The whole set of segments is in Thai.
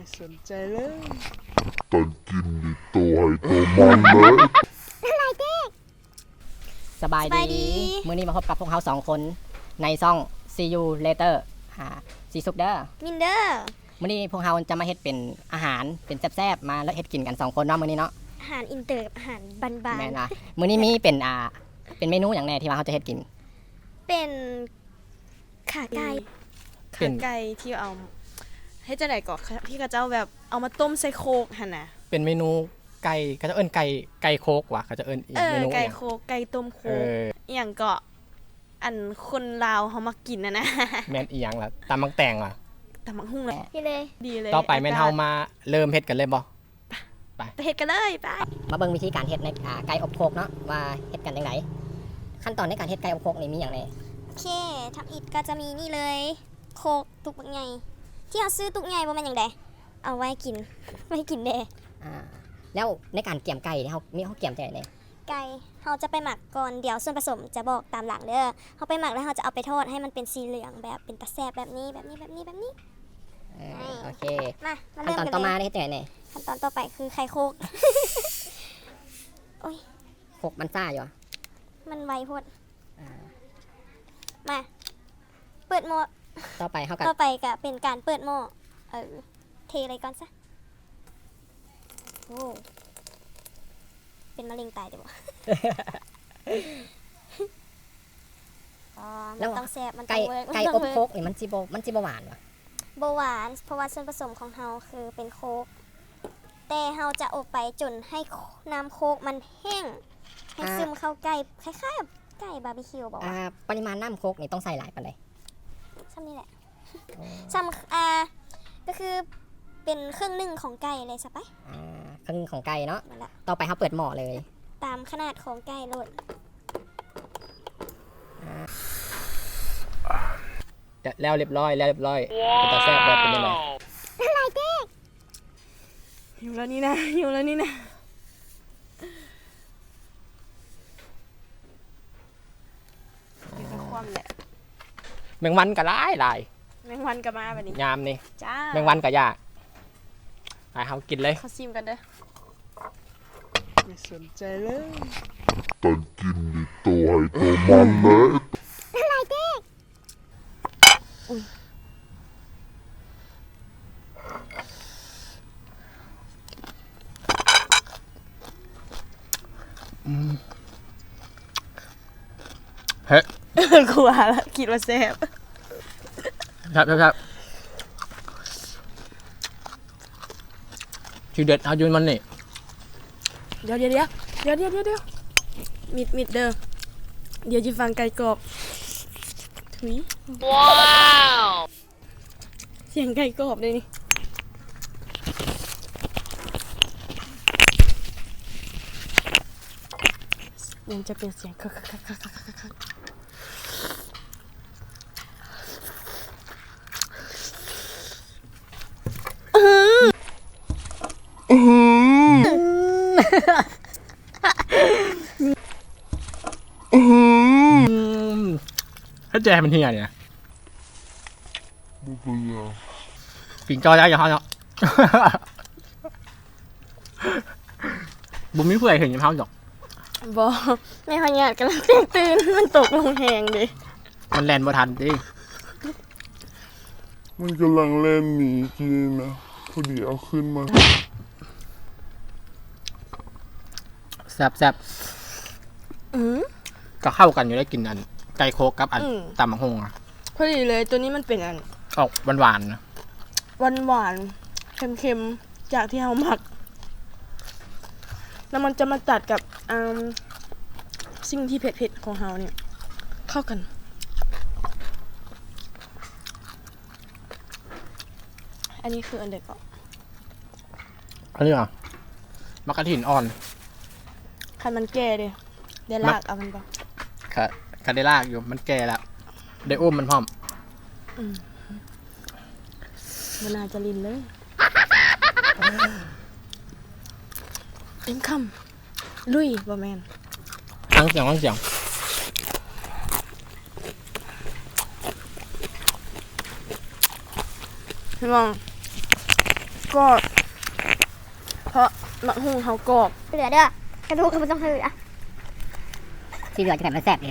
ไม่สนใจเลยตอนกินนี่ตัวให้ตัวมันเลยสบายดีมื้อนี้มาพบกับพวกเรา2 คนในซ่อง See You Later ซีซุปเด้อ มินเดอร์ มื้อนี้พวกเราจะมาเฮ็ดเป็นอาหารเป็นแซ่บๆมาแล้วเฮ็ดกินกัน2 คนเนาะมื้อนี้เนาะ อาหารอินเตอร์กับอาหารบาน แม่นว่ามื้อนี้มีเป็นเมนูหยังแน่ที่ว่าเราจะเฮ็ดกิน ๆเป็นขาไก่ เป็ ขาน ไก่ที่เอาให้จะไหนก่อนที่ข้าเจ้าแบบเอามาต้มใส่โคกหั่นน่ะ เป็นเมนูไก่เขาจะเอิ้นไก่โคกว่ะเขาจะเอิ้นอีกเมนู ไก่ หยัง โคกไก่ต้มโค เอก อ อหย่างก็อันคนลาวเขามากินนะ แม่นอีหยังล่ะตำบักแตงว่ะ แต่มักหุ่งเลย นี่เลย ดีเลย ต่อไปแม่นเฮามาเริ่มเฮ็ดกันเลยบ่ ไปเฮ็ดกันเลยไป มาเบิ่งวิธีการเฮ็ดในไก่อบโคกเนาะว่าเฮ็ดกันจังไดขั้นตอนในการเฮ็ดไก่อบโคกนี่มีหยังแน่ โอเคทำอิดก็จะมีนี่เลยโคกตุกบักใหญ่ที่เราซื้อตุกใหญ่บ่แม่นหยังใดเอาไว้กิน ไว้กินเด้ แล้วในการเกี่ยมไก่นี่เฮาเกี่ยมจังไดเนี่ย ไก่เราจะไปหมักก่อนเดี๋ยวส่วนผสมจะบอกตามหลังเด้อเราไปหมักแล้วเราจะเอาไปทอดให้มันเป็นสีเหลืองแบบเป็นตะแซ่บแบบนี้ โอเค มา ขั้น เริ่ม ตอน กัน ต่อ เล มาย ได้เฮ็ดจังไดเนี่ย ขั้นตอนต่อไปคือไข่โคก โคกมันซ่าอยู่อะ มันไวโพด อ่า มาเปิดหม้อ ต่อไปเฮาก็ ต่อไปก็เป็นการเปิดหม้อเทอะไรก่อนซะโอ้เป็นมะเร็งตายเดี๋ยว มันต้องแซ่บมันต้ ไก่ องเวิร์ก ไก่อบโคกนี่มันสิบ่หวานวะ โบหวานเพราะว่าส่วนผสมของเฮาคือเป็นโคกแต่เฮาจะอบไปจนให้น้ำโคกมันแห้งให้ซึมเข้าไก่คล้ายๆกับไก่บาร์บีคิวบอกว่า ปริมาณน้ำโคกนี่ต้องใส่หลายปานใด ซ้ำนี่แหละซ้ำก็คือเป็นครึ่งหนึ่งของไก่เลยใช่ปะ ครึ่งของไก่เนาะ นั่นแหละ ต่อไปเฮาเปิดหม้อเลย ตามขนาดของไก่โลด แล้วเรียบร้อยเป็นตาแซ่บแบบเป็นยังไง หิวแล้วนี่นะหิวแล้วนี่นะเดี๋ยวก็ความแหละ แมงวันก็หลาย แมงวันก็มาแบบนี้ ยามนี่ จ้า แมงวันก็ยากไปเฮากินเลย เขาซิมกันเด้อไม่สนใจเลย ตอนกินนี่ตัวให้ตัวมันเลยเฮ้ย กลัวละคิดว่าแซ่บ ครับชื่อเด็ดเอายืนมันนี่ เดี๋ยวมิดเด้อเดี๋ยวจะฟังไก่กรอบถุยว้าวเสียงไก่กรอบเลยนี่มันจะเป็นเสียงคักถ้าแจมันเฮียเนี่ย บุกเลย ปิ่งจอยักษ์อย่างเขาเนาะ บุ้มไม่เพื่อเห็นยังเขาหรอก บอไม่พยาดกันแล้วตื่นมันตกลงแหงดิ มันแลนบ่ทันดิ มันกำลังเล่นหนีกินนะพอดีเอาขึ้นมา แซ่บก็เข้ากันอยู่ได้กินอันไก่โคกกับอันตำบักฮงอ่ะ พอดีเลยตัวนี้มันเป็นอัน ออกหวานๆนะ หวานเค็มๆจากที่เราหมัก แล้วมันจะมาตัดกับสิ่งที่เผ็ดๆของเราเนี่ย เข้ากัน อันนี้คืออันเด็กก่อน อันนี้อ่ะมะกระถินอ่อน คันมันแก่ดิเดี๋ยวลากเอามันปะ คาเดลากอยู่มันแก่แล้วได้อุ้มมันพร้อม มันน่าจะลินเลยเต็มคำลุยบะแมน ฟังเสียง พี่มอง กรอบเพราะหมักหุ่งเขากรอบ เหลือเด้อกระดูกก็ไม่ต้องเหลือ สีเหลืองจะแบบมันแซ่บดี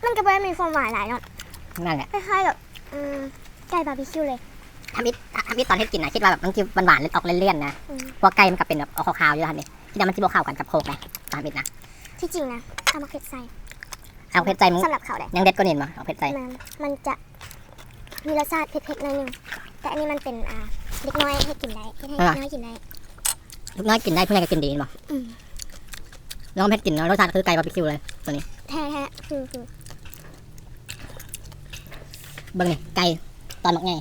มันก็ไม่ได้มีความหวานหลายเนาะ นั่นแหละ คล้ายๆแบบไก่บาร์บีคิวเลย ทำอิทตอนที่กินนะคิดว่าแบบมันจะหวานๆออกเลี่ยนๆนะเพราะไก่มันก็เป็นแบบออกขาวๆอยู่แล้วนี่ที่มันจะบวกเข้ากันกับโคกนะตามอิทนะ ที่จริงนะเอามาเผ็ดใส่ เอาเผ็ดใจมึง สำหรับเขาเลย ยังเด็ดก็เห็นมั้เอาเผ็ดใจ มันจะมีรสชาติเผ็ดๆหน่อยนึงแต่อันนี้มันเป็นเด็กน้อยให้กินได้ให้เด็กน้อยกินได้ ลูกน้อยกินได้ผู้ใหญ่ก็กินดีมั้ อืม น้องเผ็ดกินแล้วรสชาติคือไก่บาร์บีคิวเลยตัวนี้ แท้คือ เบิ่งนี่ไก่ตอนหมักไง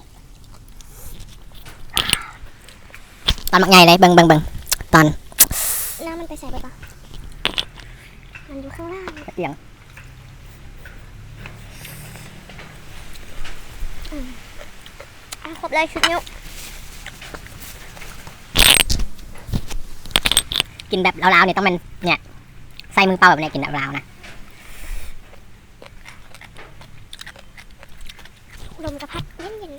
ตอนหมักไงเลยเบิ่งตอน น้ำมันไปใส่ไปปะมันอยู่ข้างล่าง เตียง ครบเลยชุดนิ้ว กินแบบลาวๆเนี่ยต้องมันเนี่ยใส่มือเปล่าแบบเนี้ยกินแบบลาวนะ ลมกระพัดเย็น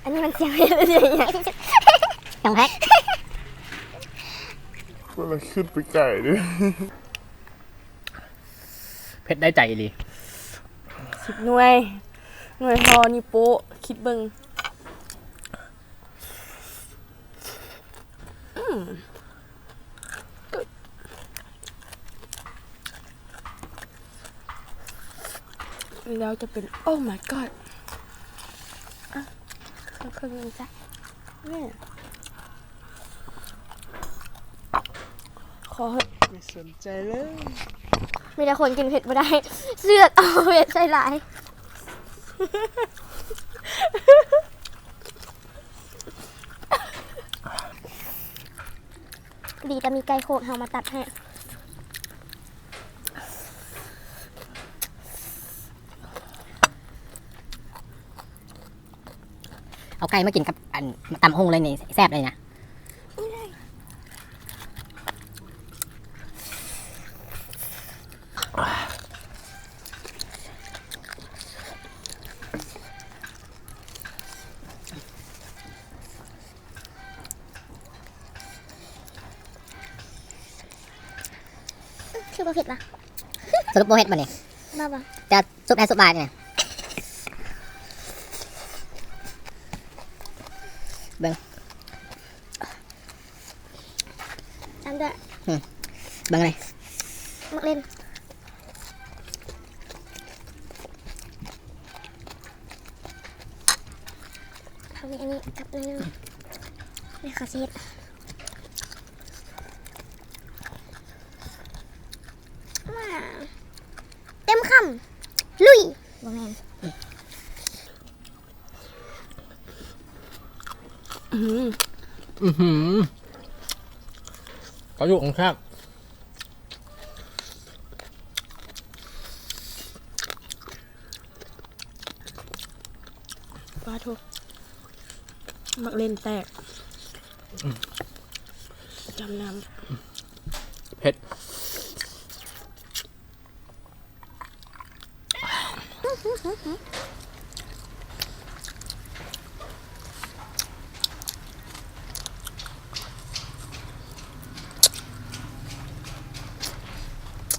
อันนี้มันเสียงอะไรอย่าง จังแพ็ค ก็เลยขึ้นไปไก่ด้วย เผ็ดได้ใจเลย 10 หน่วยพอนี่โป๊ะคิดเบิ่งแล้วจะเป็นโอ้ my god อ่ะเครื่องนึงจ้ะนี่ขอเหอะไม่สนใจเลยมีแต่คนกินเผ็ดไม่ได้เลือกเอาเผ็ดใส่หลายดีแต่มีไก่โคกเฮามาตัดให้ เอาไก่มากินกับอันตำฮงเลยนี่แซ่บเลยนะคือบ่เผ็ดปะ สรุปโบเฮ็ดมาเนี่ย บ้าปะ จะซุปแอนซุปบาร์เนี่ยเบิ่ง ตามด้วย เบิ่งเลย มักเล่นเขามีอันนี้กับนึงนี่ขอเช็ดเต็มคำลุยบ่แม่น ก็อยู่ข้าง ปลาทุกมักเล่นแตกจำน้ เผ็ด ำ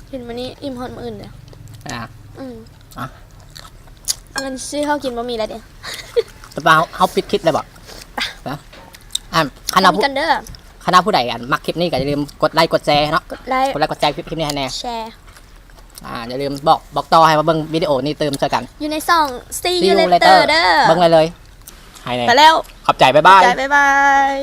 เห็นมันนี่อิ่มฮอดมื้ออื่นเด้อ อ่า เงินซื้อข้าวกินบะหมี่แล้วเด้อ แต่ว่าเขาปิดคลิปเลยบอกนะคณะ ทำกันเด้อ ผู้ใดมักคลิปนี้ก็อย่าลืมกดไลค์กดแชร์เนาะ กดไลค์ กดแชร์คลิปนี้ให้แน่ แชร์ อย่าลืมบอกต่อให้มาเบิ่งวิดีโอนี้เติมเจอกัน อยู่ในซ่อง See See you you later later เด้อ เบิ่งเลยให้แน่ ไปแล้ว ขอบใจบ๊ายบาย บ๊ายบาย